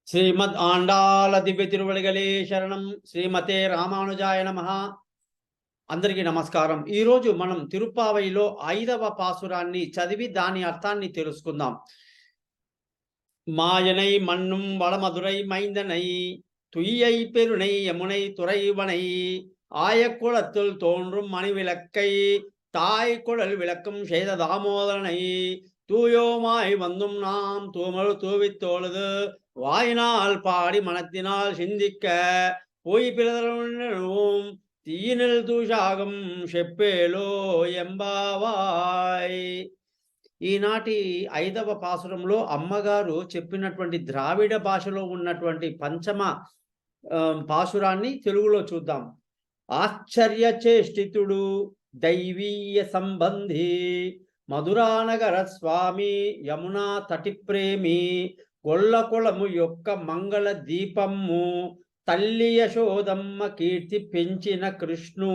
శ్రీమద్ ఆండాల దివ్య తిరువడిగలే శరణం. శ్రీమతే రామానుజాయ నమః. అందరికీ నమస్కారం. ఈరోజు మనం తిరుప్పావైలో 5వ పాసురాన్ని చదివి దాని అర్థాన్ని తెలుసుకుందాం. మాయనై మన్నుం వళమధురై మైందనై துய்யை பெருனை யமுனை துறைவனை ஆயக்குளத்துள் தோன்றும் மணிவிளக்கை தாய் குழல் விளக்கும் செய்த தாமோதரனை தூயோமாய் வந்தும் நாம் தூமழு தூவித்தோழுது வாயினால் பாடி மனத்தினால் சிந்திக்க போய் பிறரும் తీయనిల్ దూషాగం చెప్పేలో ఎంబావాయ్. ఈనాటి 5వ పాసురంలో అమ్మగారు చెప్పినటువంటి ద్రావిడ భాషలో ఉన్నటువంటి పంచమ పాసురాన్ని తెలుగులో చూద్దాం. ఆశ్చర్య చేష్టితుడు దైవీయ సంబంధి మధురానగర స్వామి యమునా తటి ప్రేమి గొల్లకుళము యొక్క మంగళ దీపము తల్లి యశోదమ్మ కీర్తి పెంచిన కృష్ణు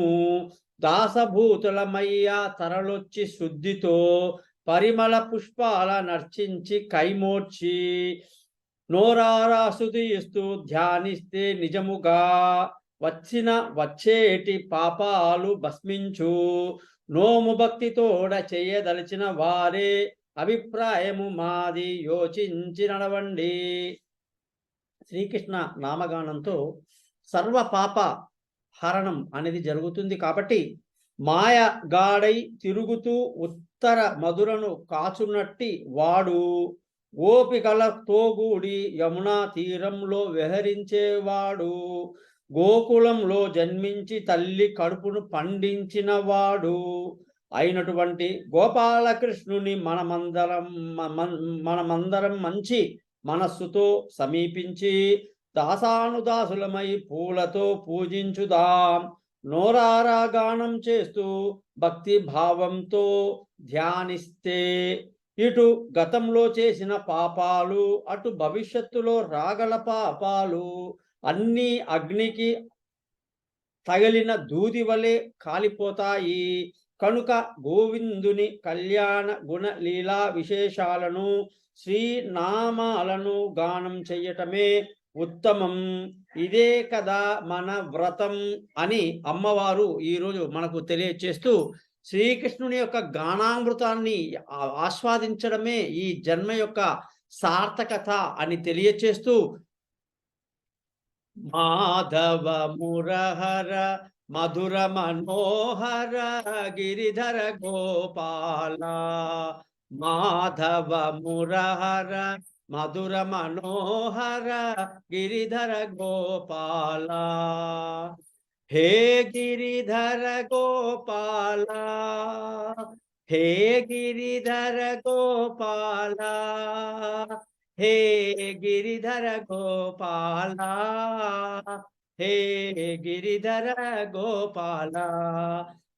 దాసభూతులమయ్య తరలొచ్చి శుద్ధితో పరిమళ పుష్పాల నర్చించి కైమోర్చి నోరారా స్తుతిస్తూ ధ్యానిస్తే నిజముగా వచ్చేటి పాపాలు భస్మించు నోము భక్తితోడ చేయదలిచిన వారే అభిప్రాయము మాది యోచించి నడవండి. శ్రీకృష్ణ నామగానంతో సర్వ పాప హరణం అనేది జరుగుతుంది. కాబట్టి మాయగాడై తిరుగుతూ ఉత్తర మధురను కాచున్నట్టి వాడు గోపికలతో కూడి యమునా తీరంలో విహరించేవాడు గోకులంలో జన్మించి తల్లి కడుపును పండించిన వాడు అయినటువంటి గోపాలకృష్ణుని మనమందరం మంచి మనస్సుతో సమీపించి దాసానుదాసులమై పూలతో పూజించుదాం. నోరారా గానం చేస్తూ భక్తి భావంతో ధ్యానిస్తే ఇటు గతంలో చేసిన పాపాలు అటు భవిష్యత్తులో రాగల పాపాలు అన్నీ అగ్నికి తగిలిన దూది వలె కాలిపోతాయి. కనుక గోవిందుని కళ్యాణ గుణ లీలా విశేషాలను శ్రీనామాలను గానం చెయ్యటమే ఉత్తమం. ఇదే కదా మన వ్రతం అని అమ్మవారు ఈరోజు మనకు తెలియచేస్తూ శ్రీకృష్ణుని యొక్క గానామృతాన్ని ఆస్వాదించడమే ఈ జన్మ యొక్క సార్థకత అని తెలియచేస్తూ మాధవ మురహర మధుర మనోహర గిరిధర గోపాల మాధవ మురహర మధుర మనోహర గిరిధర గోపాల హే గిరిధర గోపాల హే గిరిధర గోపాల హే గిరిధర గోపాల హే గిరిధర గోపాల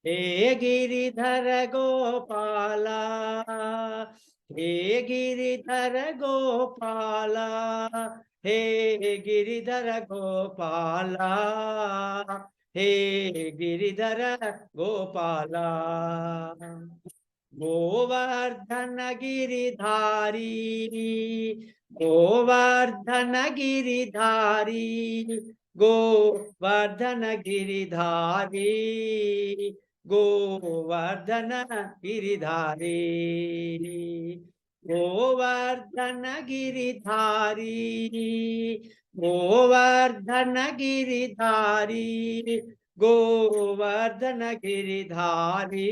హే గిరిధర గోపాల హే గిరిధర గోపాల హే గిరిధర గోపాల హే గిరిధర గోపాల గోవర్ధన గిరిధారీ గోవర్ధన గిరిధారీ గోవర్ధన గిరిధారీ గోవర్ధన గిరిధారీ గోవర్ధన గిరిధారీ గోవర్ధన గిరిధారీ గోవర్ధన గిరిధారీ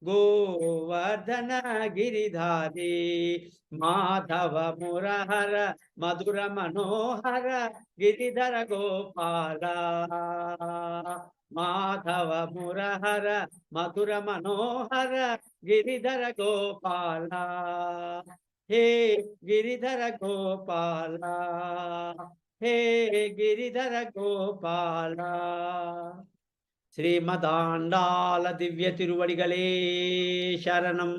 గోవర్ధన గిరిధారీ మాధవ మురహర మధుర మనోహర గిరిధర గోపాల మాధవ మురహర మధుర మనోహర గిరిధర గోపాల హే గిరిధర గోపాల హే గిరిధర గోపాల. శ్రీమదాండాల దివ్య తిరువడిగలే శరణం.